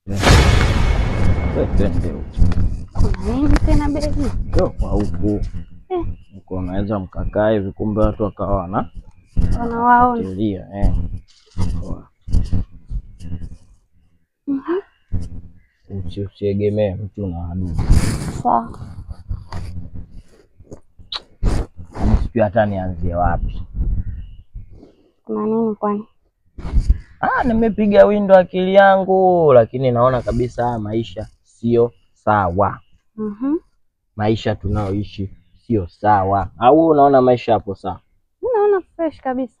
Twende. Kuna nini tena baby? Yo kwa huku. Uko unaweza mkakaa hivi kumbe watu wakawa wanawaona. Tulia Usiegemee mtu na adui. Sawa. Sijui hata nianzie wapi. Kuna nini kwani? Nimepiga windo akili yangu lakini naona kabisa maisha sio sawa. Maisha tunaoishi sio sawa. Au unaona maisha hapo sawa? Naona fresh kabisa.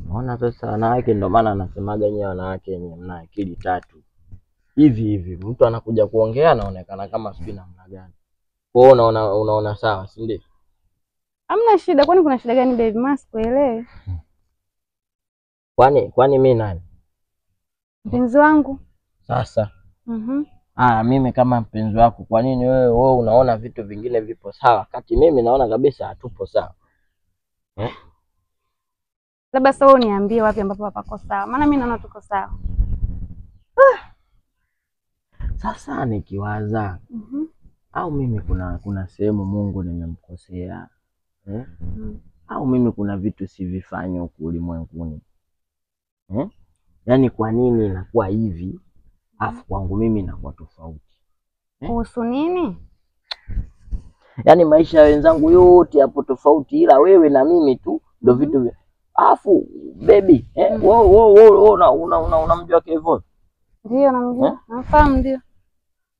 Naona sasa wanawake ndio maana anasemaga nyewe wanawake wenye mna akili tatu. Hivi mtu anakuja kuongea anaonekana kama sijui namna gani. Kwa hiyo unaona sawa, si ndio? Hamna shida, kwani kuna shida gani baby? Must kuelewe. Kwani mimi nani? Mpenzi wangu. Sasa. Mimi kama mpenzi wako, kwa nini wewe unaona vitu vingine vipo sawa wakati mimi naona kabisa hatupo sawa? Labda sasa uniambie wapi ambapo hapako sawa. Maana mimi naona tuko sawa. Sasa nikiwaza au mimi kuna sehemu Mungu nimemkosea. Au mimi kuna vitu sivifanye huku ulimwenguni. Yaani kwa nini inakuwa hivi? Afu kwangu mimi inakuwa tofauti. Kuhusu nini? Yaani maisha ya wenzangu yote hapo tofauti ila wewe na mimi tu ndio vitu. Afu baby, unamjua Kevo? Ndio namjua. Namfahamu ndio.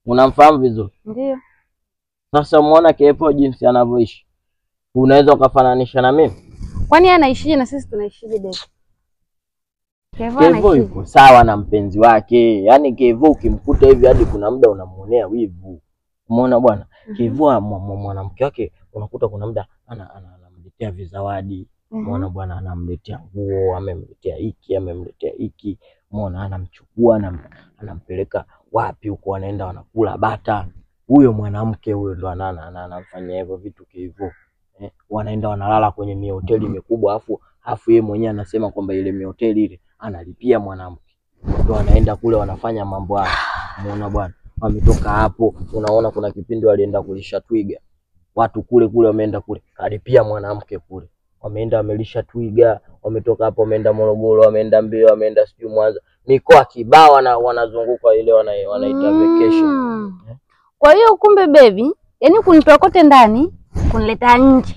Unamfahamu vizuri? Ndio. Sasa muona Kevo jinsi anavyoishi. Unaweza ukafananisha na mimi? Kwani yeye anaishije na sisi tunaishije baby? Kevo yuko sawa na mpenzi wake. Yaani Kevo ukimkuta hivi hadi kuna muda unamuonea wivu. Umeona bwana? Kevo mwanamke wake unakuta kuna muda anamletea vizawadi. Umeona bwana, anamletea nguo, amemletea hiki. Umeona anamchukua anampeleka wapi huko, anaenda wanakula bata. Huyo mwanamke huyo ndo anafanya hivyo vitu Kevo. Wanaenda wanalala kwenye mihoteli mikubwa afu yeye mwenyewe anasema kwamba ile mihoteli ile analipia mwanamke. Ndio anaenda kule wanafanya mambo hayo. Umeona bwana? Wametoka hapo, unaona kuna kipindi walienda kulisha twiga. Watu kule wameenda kule, alipia mwanamke kule. Wameenda wamelisha twiga, wametoka hapo wameenda Morogoro, wameenda Mbeya, wameenda sijui Mwanza. Mikoa kibao wanazunguka ile wanaita vacation. Kwa hiyo kumbe baby, yani kunitoa kote ndani, kunileta nje.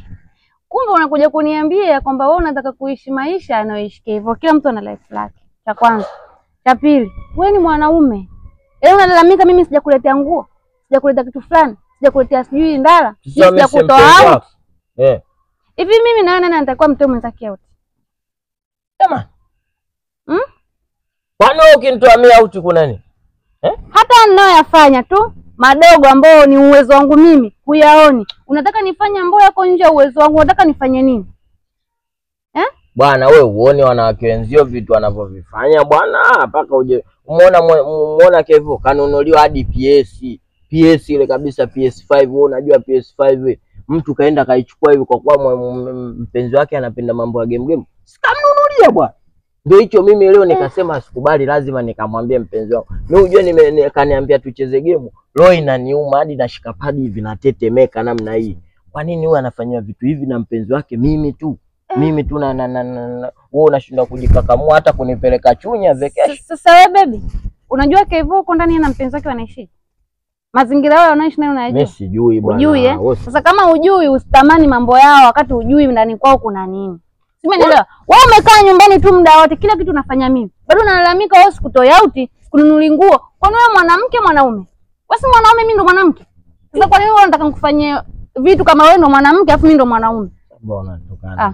Kumbe unakuja kuniambia kwamba wewe unataka kuishi maisha anayoishi hivyo. Kila mtu ana life lake. Cha kwanza. Cha pili, wewe ni mwanaume. Unalalamika mimi sijakuletea nguo, sijakuletea kitu fulani, sijakuletea sijui ndala, sijakutoa out. Hivi mimi na nani nitakuwa mtoe mwenzake out? Kama kwani wewe ukinitoa mimi out kuna nini? Hata ninayoyafanya tu madogo ambao ni uwezo wangu mimi huyaoni. Unataka nifanye ambayo yako nje uwezo wangu, unataka nifanye nini? Bwana wewe uone wanawake wenzio vitu wanavyovifanya bwana, mpaka uje muona Kevo kanunuliwa hadi PS ile kabisa, PS5. Wewe unajua PS5 mtu kaenda kaichukua hivi kwa kuwa mpenzi wake anapenda mambo ya game. Sikamnunulia bwana. Ndio hicho mimi leo nikasema sikubali, lazima nikamwambie mpenzi wangu. Mimi unajua kaniambia tucheze game. Roho inaniuma hadi nashika padi hivi natetemeka namna hii. Kwa nini huyu anafanywa vitu hivi na mpenzi wake mimi tu? Mimi tu wewe unashinda kujikakamua hata kunipeleka Chunya vacation. Sasa wewe baby, unajua Kevo uko ndani na mpenzi wake wanaishi? Mazingira yao wanaishi nayo unajua? Mimi sijui bwana. Hujui Sasa kama hujui usitamani mambo yao wakati hujui ndani kwao kuna nini. Simeelewa. Wewe umekaa nyumbani tu muda wote, kila kitu unafanya mimi. Bado unalalamika wewe sikutoi out, sikununuli nguo. Kwani wewe mwanamke mwanaume? Wewe si mwanaume, mimi ndo mwanamke. Sasa kwa nini wewe unataka nikufanyie vitu kama wewe ndo mwanamke afu mimi ndo mwanaume? Bwana tukana.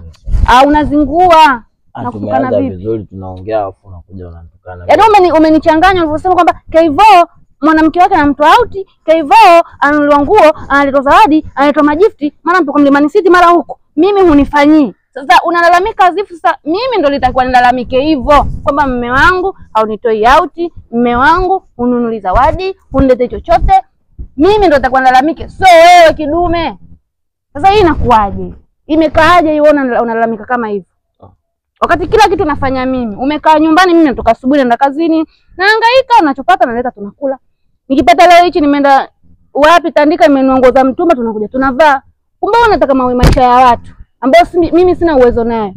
Unazingua. Nakukana vipi? Vizuri tunaongea afu unakuja unatukana. Yaani umenichanganya ulivyosema kwamba Kevo mwanamke wake anamtoa out, Kevo anunuliwa nguo, analetwa zawadi, analetwa magifti, mara mpo Mlimani City mara huko. Mimi hunifanyii. Sasa unalalamika azifu sasa mimi ndo nitakuwa nilalamike hivyo kwamba mume wangu haunitoi out, mume wangu ununuli zawadi, unilete chochote. Mimi ndo nitakuwa nilalamike, sio wewe kidume. Sasa hii inakuaje? Imekaaje unaona unalalamika kama hivyo? Wakati kila kitu nafanya mimi. Umekaa nyumbani, mimi natoka asubuhi naenda kazini, nahangaika, ninachopata naleta tunakula. Nikipata leo hichi nimeenda wapi Tandika nimeniongoza mtumba tunakuja tunavaa. Kumbe unataka maisha ya watu ambao mimi sina uwezo naye.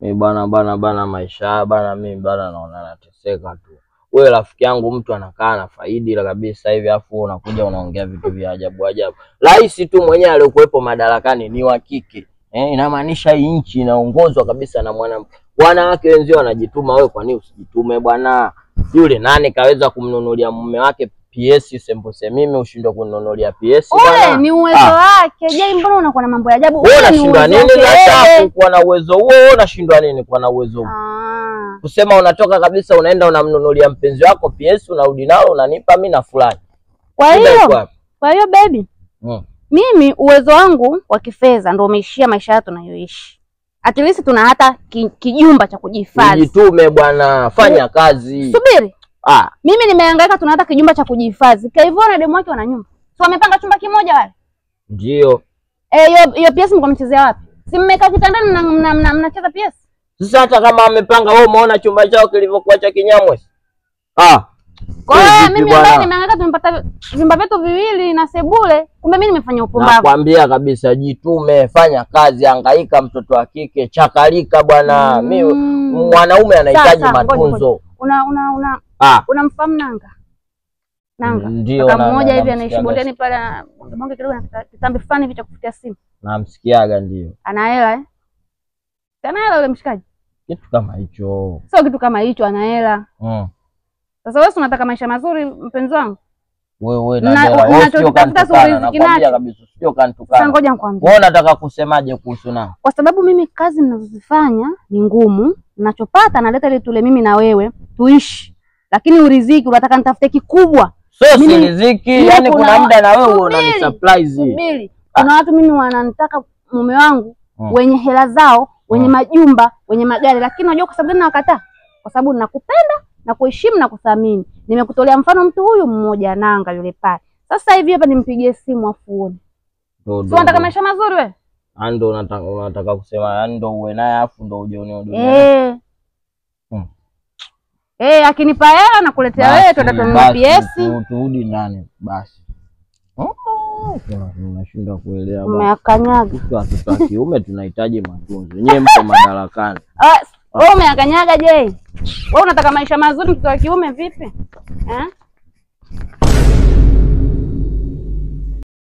Mimi bana maisha bana, mimi bana naona nateseka tu. Wewe rafiki yangu mtu anakaa na faidi kabisa hivi afu unakuja unaongea vitu vya ajabu ajabu. Rais tu mwenyewe aliyokuepo madarakani ni wa kike. Inamaanisha hii nchi inaongozwa kabisa na mwanamke. Wanawake wenzao wanajituma, wewe kwa nini usijitume bwana? Yule nani kaweza kumnunulia mume wake PS sembuse, mimi ushindwe kununulia PS bwana? Ole ni uwezo wake. Je, mbona unakuwa na mambo ya ajabu? Wewe unashindwa nini sasa kuwa na uwezo huo? Wewe unashindwa nini kuwa na uwezo huo? Kusema unatoka kabisa unaenda unamnunulia mpenzi wako PS unarudi nalo unanipa mimi na fulani. Kwa hiyo baby, mimi uwezo wangu wa kifedha ndio umeishia maisha yetu tunayoishi. At least tuna hata kijumba cha kujihifadhi. Jitume bwana, fanya kazi. Subiri. Mimi nimehangaika tuna hata kijumba cha kujihifadhi. Kwa hivyo na demu wake wana nyumba. So wamepanga chumba kimoja wale. Ndio. Hiyo PS mko mchezea wapi? Si mmekaa kitandani mnacheza PS? Sasa hata kama wamepanga, wewe umeona chumba chao kilivyokuwa cha kinyamwe? Kwa hiyo mimi ambaye nimehangaika tumepata vyumba vyetu viwili na sebule, kumbe mimi nimefanya upumbavu. Nakwambia kabisa jitume, fanya kazi, hangaika mtoto wa kike, chakalika bwana. Mimi mwanaume anahitaji matunzo. Unamfahamu Nanga? Ndio, kama mmoja hivi anaishi bondeni pale, bonge kidogo na kitambi fulani hivi cha kufutia simu. Namsikiaga ndio. Ana hela Ana hela yule mshikaji. Kitu kama hicho. Sio kitu kama hicho, ana hela. Sasa wewe unataka maisha mazuri mpenzi wangu? Wewe na hela. Wewe sio kantukana, nakwambia kabisa sio kantukana. Sasa ngoja nikwambie. Wewe unataka kusemaje kuhusu nao? Kwa sababu mimi kazi ninazozifanya ni ngumu, ninachopata naleta ile tule mimi na wewe tuishi. Lakini uriziki unataka nitafute kikubwa. Sio si riziki, yani kuna muda na wewe unani surprise. Subiri. Kuna watu mimi wananitaka mume wangu wenye hela zao, wenye majumba, wenye magari, lakini unajua kwa sababu gani nawakataa? Kwa sababu ninakupenda na kuheshimu na kuthamini. Nimekutolea mfano mtu huyu mmoja Nanga yule pale. Sasa hivi hapa nimpigie simu afuone. Sio unataka maisha mazuri wewe? Ando unataka kusema ando uwe naye afu ndo uje unione. Akinipa hela nakuletea wewe tutatuma PS. Turudi nani basi. Tunashinda kuelewa. Umeakanyaga. Sisi watu kiume tunahitaji matunzo. Nyewe mko madarakani. Wewe umeakanyaga je? Wewe unataka maisha mazuri mtoto wa kiume vipi?